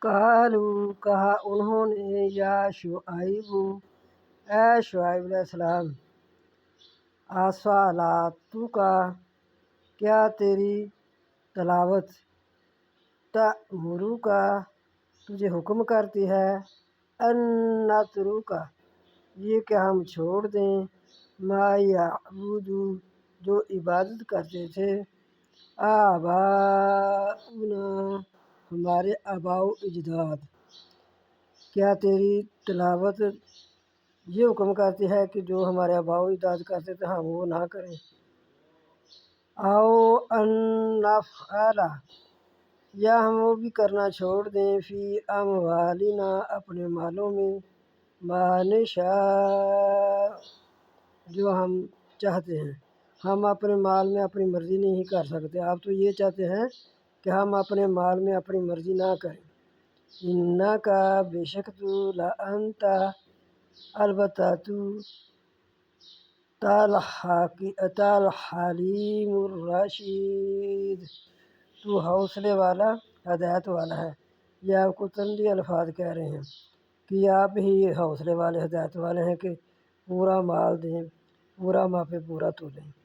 قالو کہا انہوں نے یا شعیب اے شعیب علیہ السلام اصلاتو کا کیا تیری تلاوت تأمرو کا تجھے حکم کرتی ہے ان نترکا یہ کہ ہم چھوڑ دیں ما یعبدو جو عبادت کرتے تھے آباؤنا ہمارے آباء و اجداد۔ کیا تیری تلاوت یہ حکم کرتی ہے کہ جو ہمارے آباء و اجداد کرتے تھے ہم وہ نہ کریں؟ او ان نفعل یا ہم وہ بھی کرنا چھوڑ دیں فی اموالنا اپنے مالوں میں ما نشاء جو ہم چاہتے ہیں۔ ہم اپنے مال میں اپنی مرضی نہیں کر سکتے، آپ تو یہ چاہتے ہیں کہ ہم اپنے مال میں اپنی مرضی نہ کریں۔ انکا بے شک تو لانت البتہ تو الحلیم الرشید تو حوصلے والا ہدایت والا ہے۔ یہ آپ کو تنزیہ الفاظ کہہ رہے ہیں کہ آپ ہی حوصلے والے ہدایت والے ہیں کہ پورا مال دیں، پورا ماں پہ پورا تولیں۔